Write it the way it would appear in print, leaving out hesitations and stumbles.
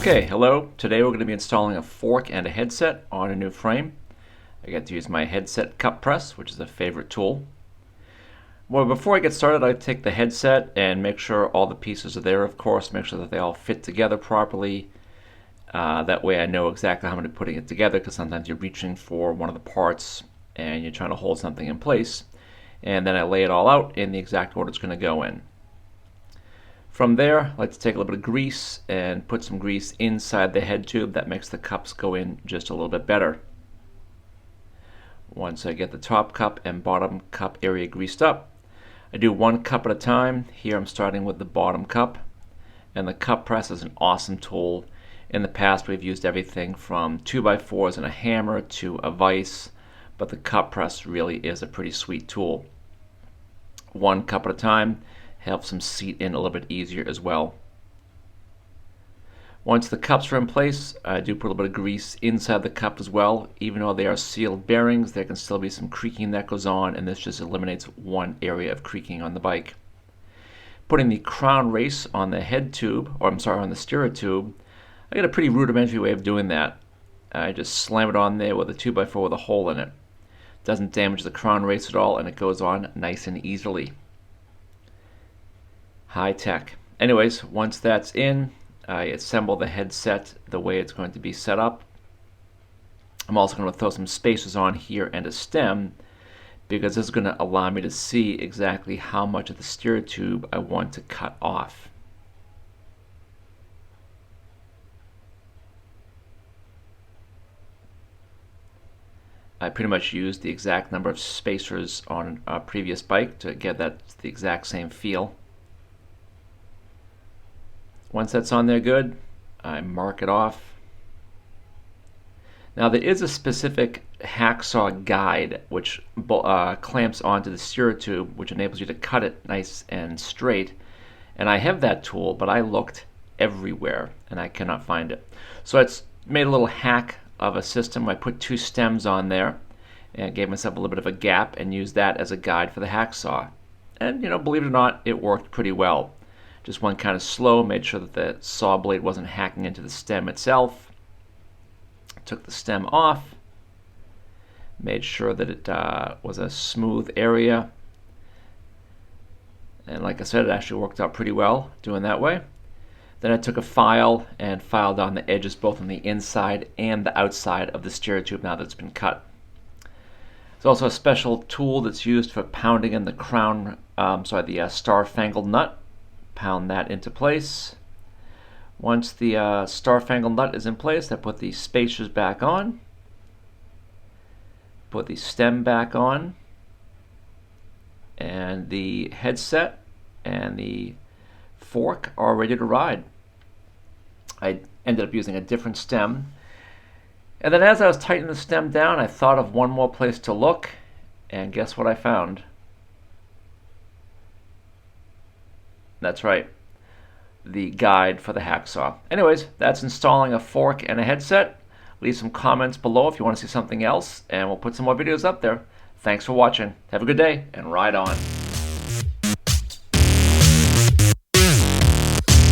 Okay, hello. Today we're going to be installing a fork and a headset on a new frame. I get to use my headset cup press, which is a favorite tool. Well, before I get started, I take the headset and make sure all the pieces are there, of course, make sure that they all fit together properly. That way I know exactly how I'm putting it together, because sometimes you're reaching for one of the parts and you're trying to hold something in place. And then I lay it all out in the exact order it's going to go in. From there, let's take a little bit of grease and put some grease inside the head tube. That makes the cups go in just a little bit better. Once I get the top cup and bottom cup area greased up, I do one cup at a time. Here I'm starting with the bottom cup. And the cup press is an awesome tool. In the past we've used everything from 2x4s and a hammer to a vise, but the cup press really is a pretty sweet tool. One cup at a time helps them seat in a little bit easier as well. Once the cups are in place, I do put a little bit of grease inside the cup as well. Even though they are sealed bearings, there can still be some creaking that goes on, and this just eliminates one area of creaking on the bike. Putting the crown race on the head tube, or I'm sorry, on the steerer tube, I got a pretty rudimentary way of doing that. I just slam it on there with a 2x4 with a hole in it. Doesn't damage the crown race at all, and it goes on nice and easily. High tech. Anyways, once that's in, I assemble the headset the way it's going to be set up. I'm also going to throw some spacers on here and a stem, because this is going to allow me to see exactly how much of the steerer tube I want to cut off. I pretty much used the exact number of spacers on a previous bike to get that the exact same feel. Once that's on there good, I mark it off. Now there is a specific hacksaw guide which clamps onto the steerer tube, which enables you to cut it nice and straight. And I have that tool, but I looked everywhere and I cannot find it. So it's made a little hack of a system. I put two stems on there and gave myself a little bit of a gap and used that as a guide for the hacksaw. And believe it or not, it worked pretty well. Just went kind of slow, made sure that the saw blade wasn't hacking into the stem itself. Took the stem off, made sure that it was a smooth area. And like I said, it actually worked out pretty well doing that way. Then I took a file and filed on the edges both on the inside and the outside of the steerer tube now that it's been cut. There's also a special tool that's used for pounding in the the star-fangled nut. Pound that into place. Once the star-fangled nut is in place, I put the spacers back on, put the stem back on, and the headset and the fork are ready to ride. I ended up using a different stem. And then as I was tightening the stem down, I thought of one more place to look, and guess what I found? That's right, the guide for the hacksaw. Anyways, that's installing a fork and a headset. Leave some comments below if you want to see something else, and we'll put some more videos up there. Thanks for watching. Have a good day, and ride on.